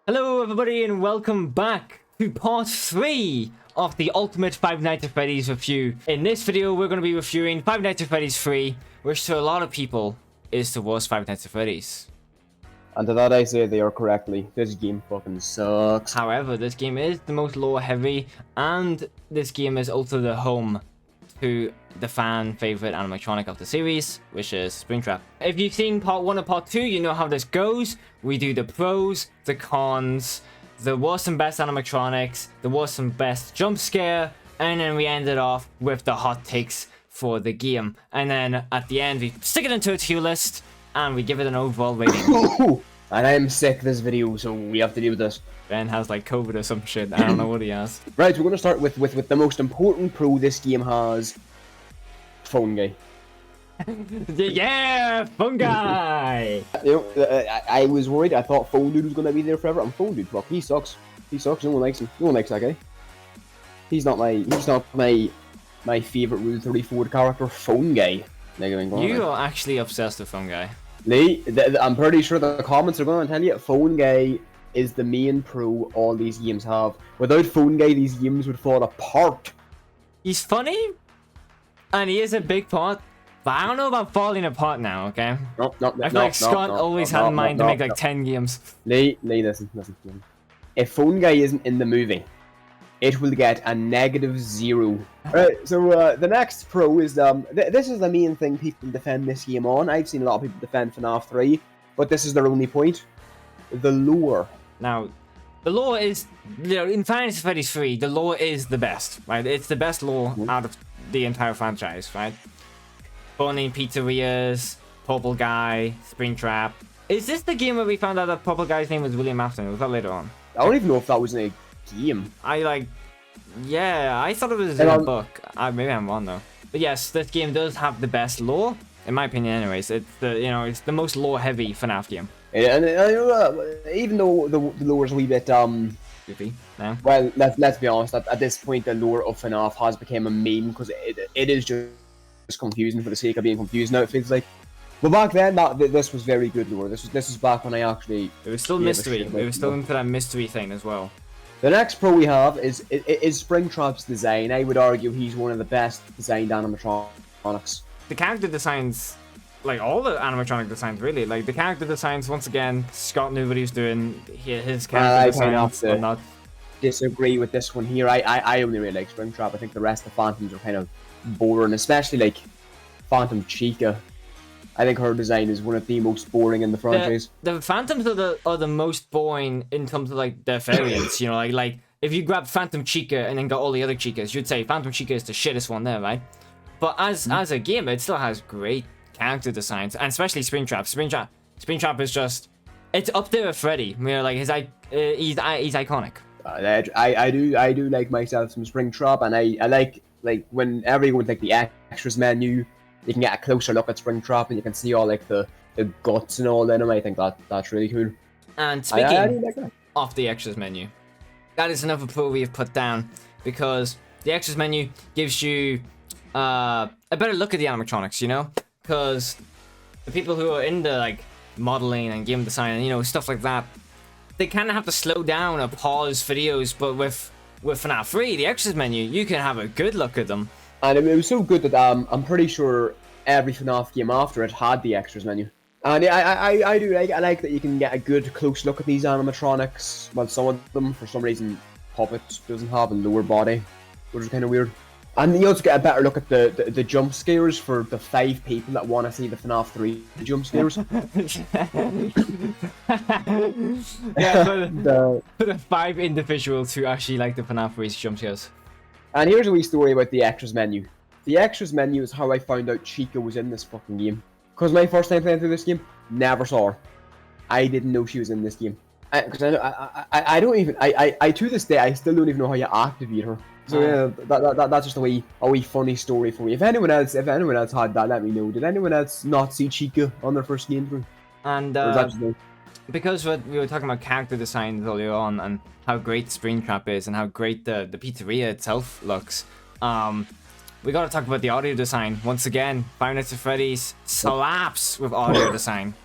Hello everybody and welcome back to part 3 of the Ultimate Five Nights at Freddy's review. In this video we're going to be reviewing Five Nights at Freddy's 3, which to a lot of people is the worst Five Nights at Freddy's. And to that I say they are correctly. This game fucking sucks. However, this game is the most lore heavy, and this game is also the home to the fan favorite animatronic of the series, which is Springtrap. If you've seen part 1 and part 2, you know how this goes. We do the pros, the cons, the worst and best animatronics, the worst and best jump scare, and then we ended off with the hot takes for the game. And then at the end, we stick it into a tier list, and we give it an overall rating. And I'm sick of this video, so we have to deal with this. Ben has like COVID or some shit. I don't know what he has. Right, we're going to start with the most important pro this game has. Phone guy. Yeah, phone guy! You know, I was worried. I thought Phone Dude was going to be there forever. And Phone Dude, fuck, he sucks. He sucks. No one likes him. No one likes that guy. He's not my favorite Rule 34 character, Phone Guy. You are actually obsessed with phone guy. Lee, I'm pretty sure the comments are going to tell you Phone Guy is the main pro all these games have. Without Phone Guy, these games would fall apart. He's funny, and he is a big part, but I don't know about falling apart now, okay? No, I feel like Scott always had in mind to make like 10 games. Lee, listen. If Phone Guy isn't in the movie, it will get a -0. Right, so the next pro is, this is the main thing people defend this game on. I've seen a lot of people defend FNAF 3, but this is their only point. The lore. Now, the lore is, you know, in Five Nights at Freddy's 3, the lore is the best, right? It's the best lore out of the entire franchise, right? Burning pizzerias, Purple Guy, Springtrap. Is this the game where we found out that Purple Guy's name was William Afton? Was that later on? I don't even know if that was in a game. Yeah, I thought it was in a book. Maybe I'm wrong though. But yes, this game does have the best lore, in my opinion. Anyways, it's the most lore-heavy FNAF game. And even though the lore is a wee bit goofy now. Well, let's be honest. At this point, the lore of FNAF has become a meme because it is just confusing for the sake of being confused. Now it feels like. But back then, this was very good lore. This was back when I actually. It was still mystery. It was still into that mystery thing as well. The next pro we have is Springtrap's design. I would argue he's one of the best designed animatronics. The character designs, like all the animatronic designs, really. Like the character designs, once again, Scott knew what he was doing. His character designs are not. Disagree with this one here. I only really like Springtrap. I think the rest of the Phantoms are kind of boring, especially like Phantom Chica. I think her design is one of the most boring in the franchise. The Phantoms are the most boring in terms of like their variants. You know, like if you grab Phantom Chica and then got all the other Chicas, you'd say Phantom Chica is the shittest one there, right? But as a game, it still has great character designs, and especially Springtrap. Springtrap is just, it's up there with Freddy. You know, like he's iconic. I do like myself some Springtrap, and I like whenever you go into like the extras menu, you can get a closer look at Springtrap, and you can see all like the guts and all in them. I think that's really cool. And speaking of the extras menu, that is another pro we have put down, because the extras menu gives you a better look at the animatronics, you know? Because the people who are into like modeling and game design and, you know, stuff like that, they kind of have to slow down or pause videos. But with FNAF 3, the extras menu, you can have a good look at them. And it was so good that I'm pretty sure every FNAF game after it had the extras menu. And I do like that you can get a good close look at these animatronics. Well, some of them, for some reason, Puppet doesn't have a lower body, which is kind of weird. And you also get a better look at the jump scares for the 5 people that want to see the FNAF 3 jump scares. Yeah, for the 5 individuals who actually like the FNAF 3 jump scares. And here's a wee story about the extras menu. The extras menu is how I found out Chica was in this fucking game. Because my first time playing through this game, never saw her. I didn't know she was in this game. Because I don't even, to this day, I still don't even know how you activate her. So yeah, that's just a wee funny story for me. If anyone else had that, let me know. Did anyone else not see Chica on their first game through? And because we were talking about character designs earlier on, and how great Springtrap is, and how great the pizzeria itself looks, we gotta talk about the audio design. Once again, Five Nights at Freddy's slaps with audio design.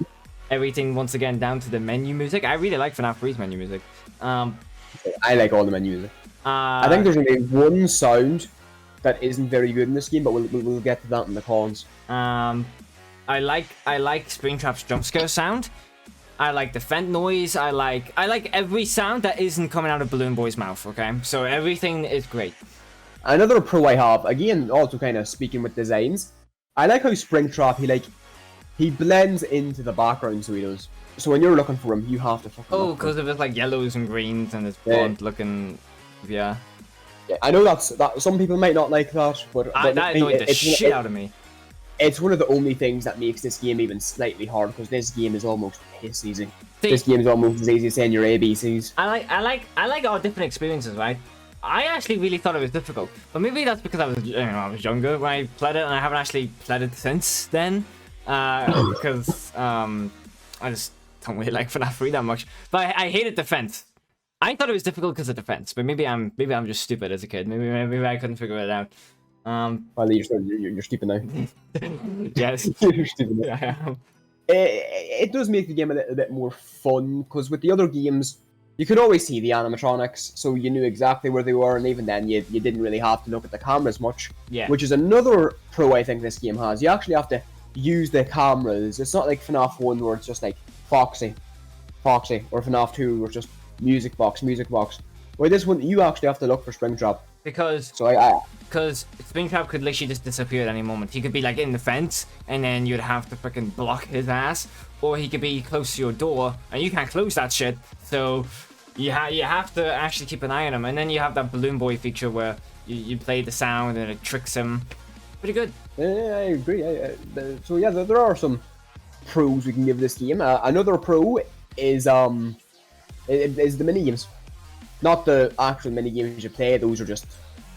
everything once again down to the menu music. I really like FNAF 3's menu music. I like all the menu music. I think there's only one sound that isn't very good in this game, but we'll get to that in the cons. I like Springtrap's jump scare sound. I like the vent noise. I like every sound that isn't coming out of Balloon Boy's mouth. Okay, so everything is great. Another pro I have, again, also kind of speaking with designs. I like how Springtrap he blends into the background, so he does. So when you're looking for him, you have to fucking. Because of his like yellows and greens and his blonde looking. Yeah. Yeah, I know that some people might not like that, but that annoyed the shit out of me. It's one of the only things that makes this game even slightly hard, because this game is almost piss easy. This game is almost as easy as saying your ABCs. I like all different experiences, right? I actually really thought it was difficult, but maybe that's because I was younger when I played it, and I haven't actually played it since then, because I just don't really like FNAF 3 that much. But I hated the fence. I thought it was difficult because of the fence, but maybe I'm just stupid as a kid. Maybe I couldn't figure it out. Well, you're stupid now. Yes, you're stupid now. I am. It does make the game a little bit more fun, because with the other games, you could always see the animatronics, so you knew exactly where they were, and even then, you didn't really have to look at the cameras much. Yeah. Which is another pro I think this game has. You actually have to use the cameras. It's not like FNAF 1 where it's just like Foxy, or FNAF 2 where it's just music box. Where this one, you actually have to look for Springtrap. Because Springtrap could literally just disappear at any moment. He could be like in the fence, and then you'd have to freaking block his ass, or he could be close to your door, and you can't close that shit. So you have to actually keep an eye on him. And then you have that Balloon Boy feature where you play the sound and it tricks him. Pretty good. Yeah, I agree. So yeah, there are some pros we can give this game. Another pro is the mini games. Not the actual mini games you play; those are just,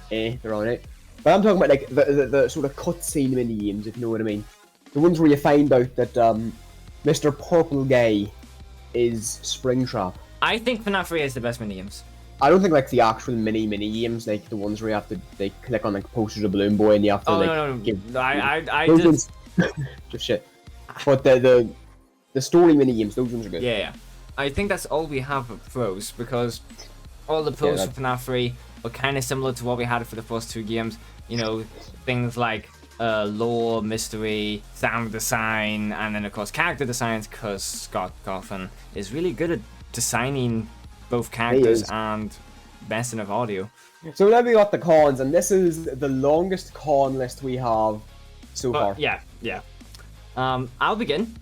they're alright. But I'm talking about like the sort of cutscene mini games, if you know what I mean. The ones where you find out that Mr. Purple Guy is Springtrap. I think FNAF 3 is the best mini games. I don't think like the actual mini games, like the ones where you have to like click on like posters of Balloon Boy and you have to no. I just just shit. But the story mini games, those ones are good. Yeah. I think that's all we have for pros, because all the pros for FNAF 3 are kind of similar to what we had for the first two games. You know, things like lore, mystery, sound design, and then of course character designs, because Scott Cawthon is really good at designing both characters and messing of audio. So now we got the cons, and this is the longest con list we have so far. Yeah. I'll begin.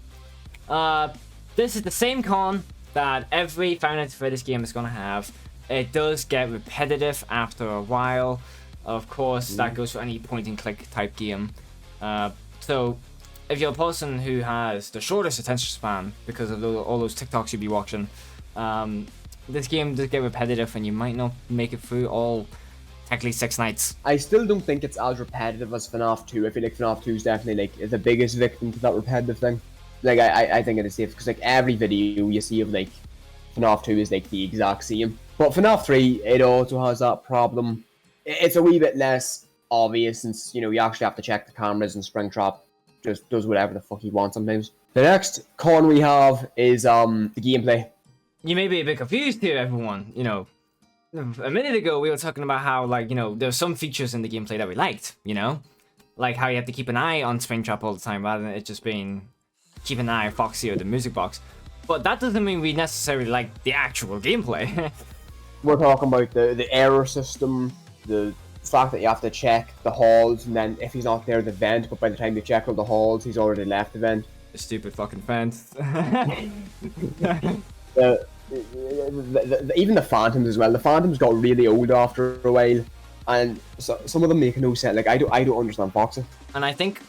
This is the same con that every Five Nights at Freddy's game is going to have. It does get repetitive after a while. Of course, that goes for any point-and-click type game. So, if you're a person who has the shortest attention span because of all those TikToks you'll be watching, this game does get repetitive, and you might not make it through all technically 6 nights. I still don't think it's as repetitive as FNAF 2. I feel like FNAF 2 is definitely like the biggest victim to that repetitive thing. Like I think it is safe, because like every video you see of like FNAF 2 is like the exact same. But FNAF 3, it also has that problem. It's a wee bit less obvious, since you actually have to check the cameras, and Springtrap just does whatever the fuck he wants sometimes. The next con we have is the gameplay. You may be a bit confused here, everyone. A minute ago we were talking about how there's some features in the gameplay that we liked. Like how you have to keep an eye on Springtrap all the time, rather than it just being keep an eye on Foxy or the music box. But that doesn't mean we necessarily like the actual gameplay. We're talking about the error system, the fact that you have to check the halls, and then if he's not there, the vent, but by the time you check all the halls, he's already left the vent. The stupid fucking fence. Even the phantoms as well. The phantoms got really old after a while, and so, some of them make no sense. Like I don't understand Foxy. And I think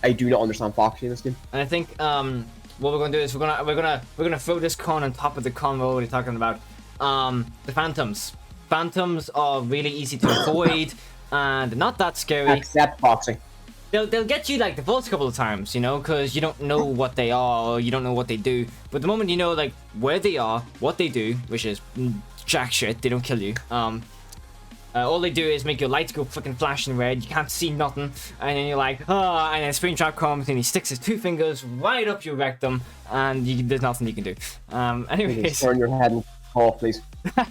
I do not understand Foxy in this game. And I think what we're gonna do is we're gonna throw this con on top of the con we're already talking about. The phantoms. Phantoms are really easy to avoid and not that scary. Except Foxy. They'll get you like the first couple of times, because you don't know what they are, or you don't know what they do. But the moment you know like where they are, what they do, which is jack shit, they don't kill you. All they do is make your lights go fucking flashing red. You can't see nothing, and then you're like, oh, and then Springtrap comes and he sticks his 2 fingers right up your rectum, and there's nothing you can do. Anyways, turn your head and cough, please.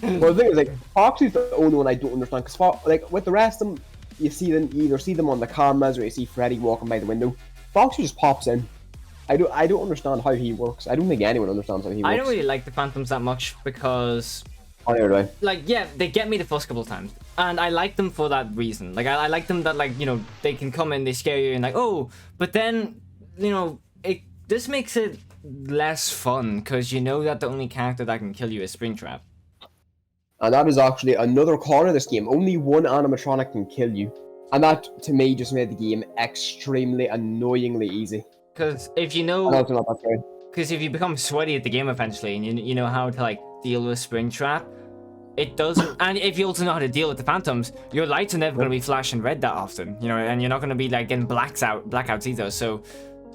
Well, the thing is, like, Foxy's the only one I don't understand, because like with the rest of them, you either see them on the cameras or you see Freddy walking by the window. Foxy just pops in. I don't understand how he works. I don't think anyone understands how he works. I don't really like the Phantoms that much because, like, yeah, they get me the first couple of times, and I like them for that reason. Like, I like them that, like, you know, they can come in, they scare you, and like, oh, but then, you know, this makes it less fun because you know that the only character that can kill you is Springtrap. And that is actually another con of this game. Only one animatronic can kill you, and that to me just made the game extremely annoyingly easy. Because if you know, because if you become sweaty at the game eventually, and you know how to like deal with Springtrap, it doesn't. And if you also know how to deal with the Phantoms, your lights are never going to be flashing red that often, you know, and you're not going to be like getting blackouts either. So,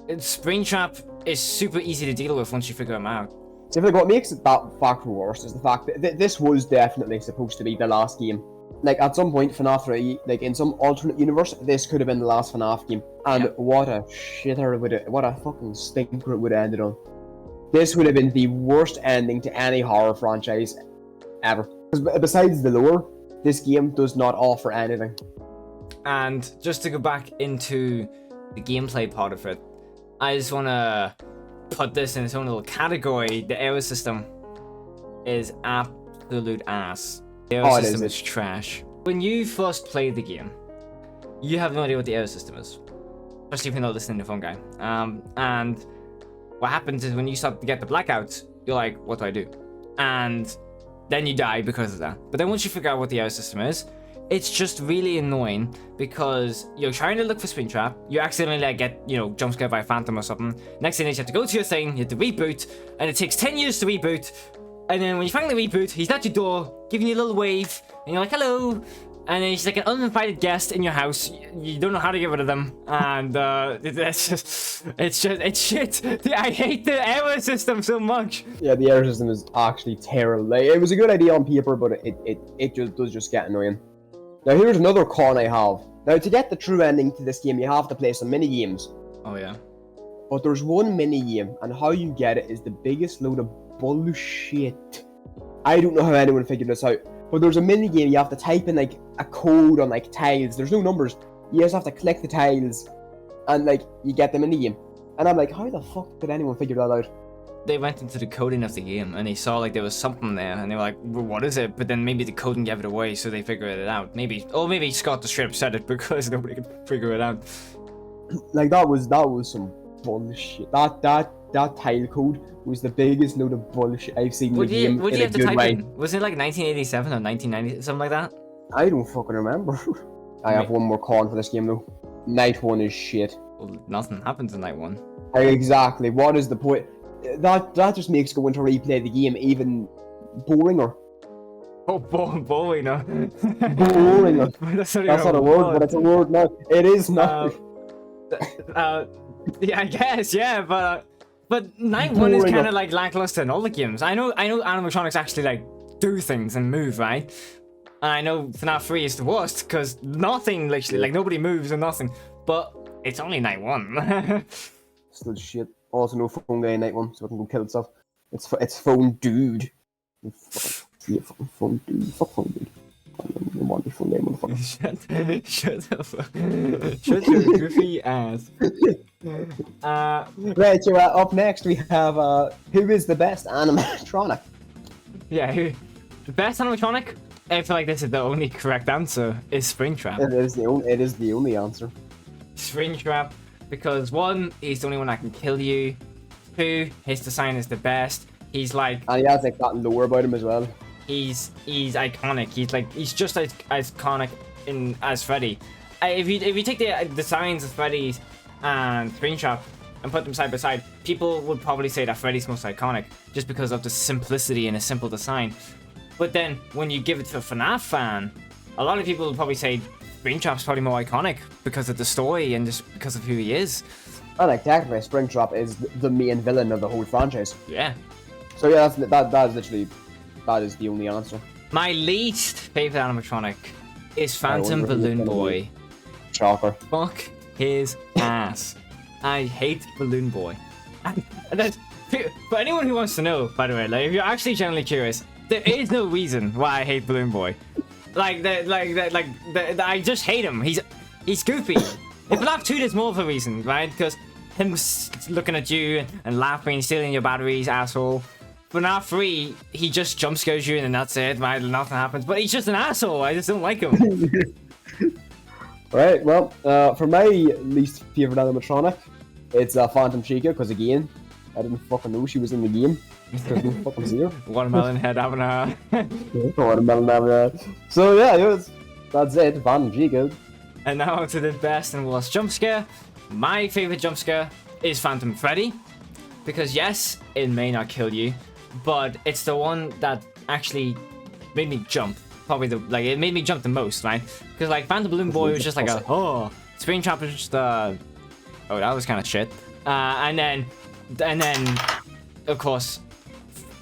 Springtrap is super easy to deal with once you figure them out. So, what makes it that fact worse is the fact that this was definitely supposed to be the last game. Like, at some point, FNAF 3, like, in some alternate universe, this could have been the last FNAF game. And what a shitter what a fucking stinker it would have ended on. This would have been the worst ending to any horror franchise ever. Because besides the lore, this game does not offer anything. And just to go back into the gameplay part of it, I just want to put this in its own little category. The arrow system is absolute ass. The arrow system is trash. When you first play the game, you have no idea what the arrow system is. Especially if you're not listening to the phone guy. And what happens is when you start to get the blackouts, you're like, what do I do? And then you die because of that. But then once you figure out what the arrow system is, it's just really annoying because you're trying to look for Springtrap, you accidentally like get, you know, jump scared by a phantom or something. Next thing is you have to go to your thing, you have to reboot, and it takes 10 years to reboot. And then when you finally reboot, he's at your door, giving you a little wave, and you're like, hello. And then he's like an uninvited guest in your house. You don't know how to get rid of them. And it's shit. I hate the error system so much. Yeah, the error system is actually terrible. Like, it was a good idea on paper, but it does just get annoying. Now here's another con I have. Now to get the true ending to this game, you have to play some mini games. Oh yeah. But there's one mini game, and how you get it is the biggest load of bullshit. I don't know how anyone figured this out. But there's a mini game, you have to type in like a code on like tiles. There's no numbers. You just have to click the tiles and like you get the mini game. And I'm like, how the fuck did anyone figure that out? They went into the coding of the game and they saw like there was something there and they were like, well, what is it? But then maybe the coding gave it away, so they figured it out. Maybe Scott the strip said it because nobody could figure it out. Like that was some bullshit. That tile code was the biggest load of bullshit I've seen in the game. What do you have to type in? Was it like 1987 or 1990, something like that? I don't fucking remember. I have one more con for this game though. Night 1 is shit. Well, nothing happens in Night 1. Exactly. What is the point? That just makes going to replay the game even boringer. Oh, boringer. Boringer. That's not a word, but it's a word now. It is now. Yeah, I guess, yeah, but Night 1 is kind of like lackluster in all the games. I know animatronics actually like do things and move, right? And I know FNAF 3 is the worst because nothing literally, like nobody moves or nothing. But it's only Night 1. Still shit. Also no phone guy in Night 1, so I can go kill itself. It's phone dude. Yeah, fucking phone dude. Fuck phone dude. I want the phone name, motherfucker. Shut the fuck. Shut your goofy ass. Right, so up next we have who is the best animatronic? Yeah, the best animatronic? I feel like this is the only correct answer. Is Springtrap. It is the only answer. Springtrap, because 1, he's the only one that can kill you. 2, his design is the best. He's like, and he has like that lore about him as well. He's iconic. He's just as iconic as Freddy. If you take the designs of Freddy and Springtrap and put them side by side, people would probably say that Freddy's most iconic just because of the simplicity and a simple design. But then when you give it to a FNAF fan, a lot of people would probably say Springtrap's probably more iconic because of the story and just because of who he is. And like technically, Springtrap is the main villain of the whole franchise. Yeah. So yeah, that is literally. That is the only answer. My least favorite animatronic is Phantom Balloon Boy. Shocker. Fuck his ass. I hate Balloon Boy. And that's, for anyone who wants to know, by the way, like if you're actually genuinely curious, there is no reason why I hate Balloon Boy. I just hate him. He's goofy. In FNAF 2, there's more of a reason, right? Because him looking at you and laughing, stealing your batteries, asshole. FNAF 3, he just jump scares you and that's it, right? Nothing happens. But he's just an asshole. I just don't like him. Right, well, for my least favorite animatronic, it's Phantom Chica, because again, I didn't fucking know she was in the game. Because no fucking see her. Watermelon head having a... Watermelon having a... So yeah, that's it, Phantom Chica. And now to the best and worst jump scare. My favorite jump scare is Phantom Freddy. Because yes, it may not kill you, but it's the one that actually made me jump. Probably it made me jump the most, right? Because like Phantom Balloon Boy was just like a Springtrap was just oh, that was kind of shit. And then of course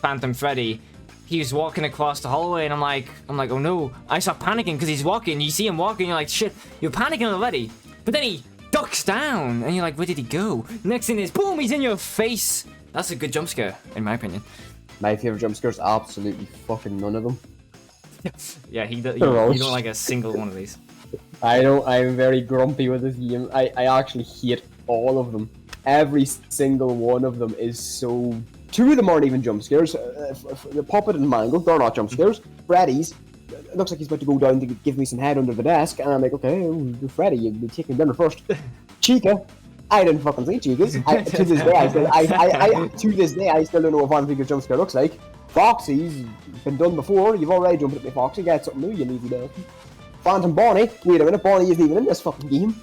Phantom Freddy, he was walking across the hallway and I'm like oh no, I start panicking because he's walking. You see him walking, you're like shit, you're panicking already. But then he ducks down and you're like, where did he go? Next thing is boom, he's in your face. That's a good jump scare in my opinion. My favorite jump scares, absolutely fucking none of them. Yeah, you don't like a single one of these. I don't. I'm very grumpy with this game. I actually hate all of them. Every single one of them is so... Two of them aren't even jump scares. The Puppet and Mangle, they're not jump scares. Freddy's, it looks like he's about to go down to give me some head under the desk, and I'm like, okay, Freddy, you'd be taking dinner first. Chica, I didn't fucking see Chica's. To this day, I still don't know what Phantom Chica's jump scare looks like. Foxy's been done before. You've already jumped at me, Foxy. Get something new, you lazy bastard. Phantom Bonnie. Wait a minute, Bonnie isn't even in this fucking game.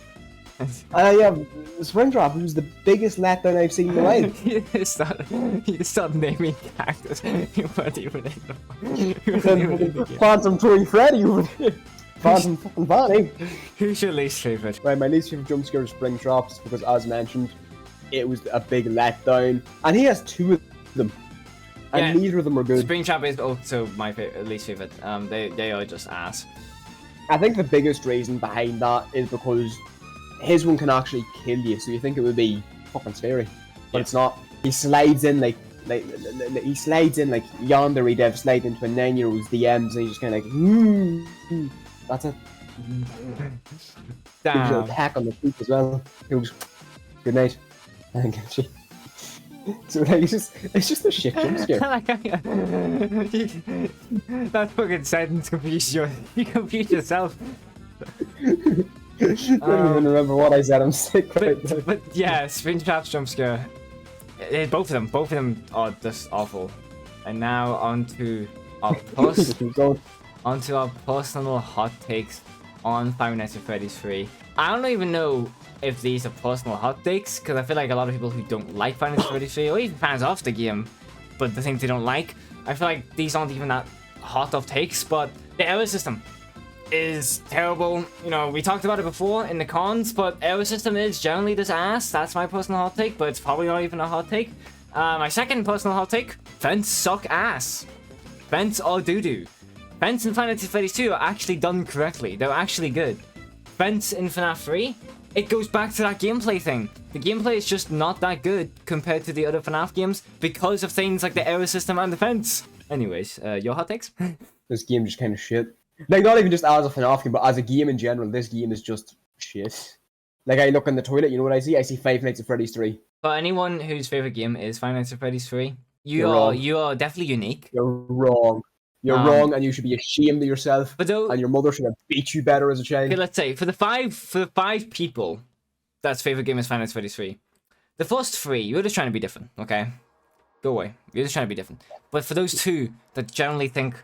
And I have Springtrap, who's the biggest letdown I've seen in my life. You start naming characters. You weren't even in the game. Phantom Toy Freddy over there. Phantom fucking Bonnie. Who's your least favorite? Right, my least favorite jump scare is Springtraps because, as mentioned, it was a big letdown, and he has two of them. And neither of them are good. Springtrap is also my least favorite. They are just ass. I think the biggest reason behind that is because his one can actually kill you, so you think it would be fucking scary, but it's not. He slides in like yandere dev slide into a 9-year-old's DMs, and he's just kind of like, that's it. Damn. Gives you a peck on the cheek as well. He goes, good night. And so like, it's just a shit jump scare. That fucking sentence confused you. You confused yourself. I don't even remember what I said. I'm sick right now. But yeah, Springtrap's jump scare. Both of them are just awful. And now onto our personal hot takes on Five Nights at Freddy's 3. I don't even know if these are personal hot takes, because I feel like a lot of people who don't like Five Nights at Freddy's 3, or even fans of the game, but the things they don't like, I feel like these aren't even that hot of takes. But the error system is terrible. You know, we talked about it before in the cons, but error system is generally this ass. That's my personal hot take, but it's probably not even a hot take. My second personal hot take: vents suck ass. Vents are doo-doo. Vents in Five Nights at Freddy's 2 are actually done correctly. They're actually good. Vents in FNAF 3, it goes back to that gameplay thing. The gameplay is just not that good compared to the other FNAF games because of things like the error system and the vents. Anyways, your hot takes? This game just kind of shit. Like, not even just as a FNAF game, but as a game in general, this game is just shit. Like, I look in the toilet, you know what I see? I see Five Nights at Freddy's 3. For anyone whose favorite game is Five Nights at Freddy's 3, you are definitely unique. You're wrong. You're wrong, and you should be ashamed of yourself. But though, and your mother should have beat you better as a child. Okay, let's say for the five people that's favorite game is Five Nights at Freddy's 3. The first three, you're just trying to be different, okay? Go away. You're just trying to be different. But for those two that generally think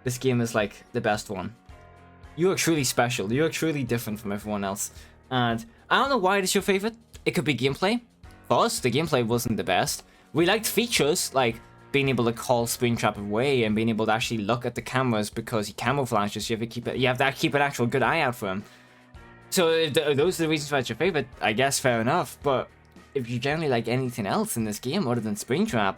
this game is like the best one, you are truly special. You are truly different from everyone else. And I don't know why it's your favorite. It could be gameplay. For us, the gameplay wasn't the best. We liked features like being able to call Springtrap away and being able to actually look at the cameras because he camouflages. You have to keep an actual good eye out for him. So if those are the reasons why it's your favorite, I guess fair enough. But if you generally like anything else in this game other than Springtrap,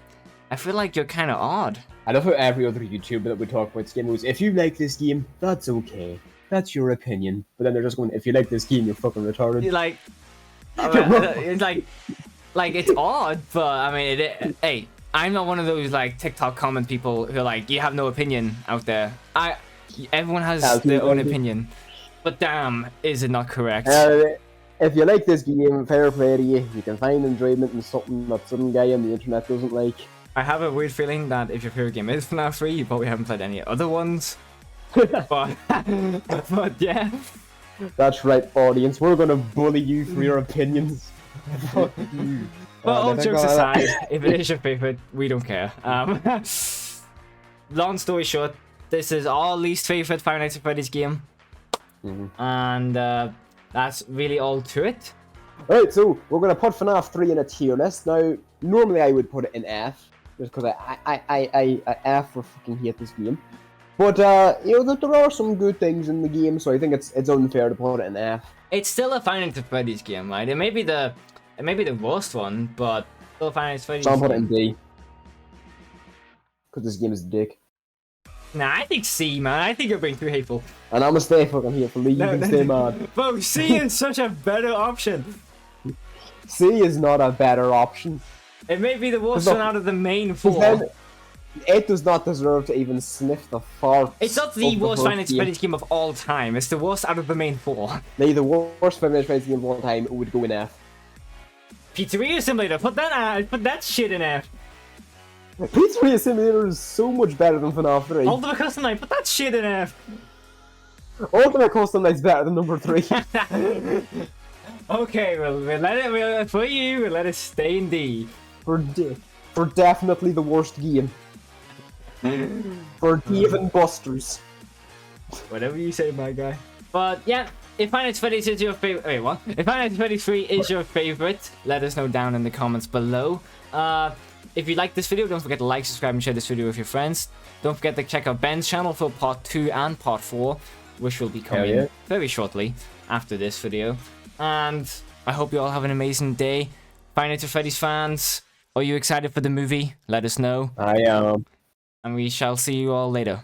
I feel like you're kind of odd. I love how every other YouTuber that we talk about this game goes, if you like this game, that's okay. that's your opinion. But then they're just going, if you like this game, you're fucking retarded. You're like, it's like it's odd, but I mean, hey, I'm not one of those like TikTok comment people who are like, you have no opinion out there. Everyone has their own opinion, but damn, is it not correct? If you like this game, fair play to you. You can find enjoyment in something that some guy on the internet doesn't like. I have a weird feeling that if your favorite game is FNAF 3, you probably haven't played any other ones. but yeah. That's right, audience. We're gonna bully you for your opinions. Fuck you. But all jokes aside, if it is your favorite, we don't care. Long story short, this is our least favorite Five Nights at Freddy's game. And that's really all to it. Alright, so we're gonna put FNAF 3 in a tier list. Now, normally I would put it in F, just because I F or fucking hate this game. But you know, there are some good things in the game, so I think it's unfair to put it in F. It's still a Five Nights at Freddy's game, right? It may be the worst one, but still a Five Nights at Freddy's. So I'll put it in D. Because this game is a dick. Nah, I think C, man. I think you're being too hateful. And I'm gonna stay fucking hateful. You can stay mad. Bro, C is such a better option. C is not a better option. It may be the worst one out of the main four. Then, it does not deserve to even sniff the fart. It's not the worst Five Nights at Freddy's game of all time. It's the worst out of the main four. The worst Five Nights at Freddy's game of all time would go in F. Pizzeria Simulator, put that shit in F. Pizzeria Simulator is so much better than FNAF 3. Ultimate Custom Night, put that shit in F. Ultimate Custom Night's better than number 3. Okay, we'll let it stay in D. For definitely the worst game. For Dave and Buster's. Whatever you say, my guy. But yeah, if Five Nights at Freddy's is your favorite, wait, what? If Five Nights at Freddy's 3 is your favorite, let us know down in the comments below. If you like this video, don't forget to like, subscribe, and share this video with your friends. Don't forget to check out Ben's channel for part 2 and part 4, which will be coming very shortly after this video. And I hope you all have an amazing day. Five Nights at Freddy's fans, are you excited for the movie? Let us know. I am. And we shall see you all later.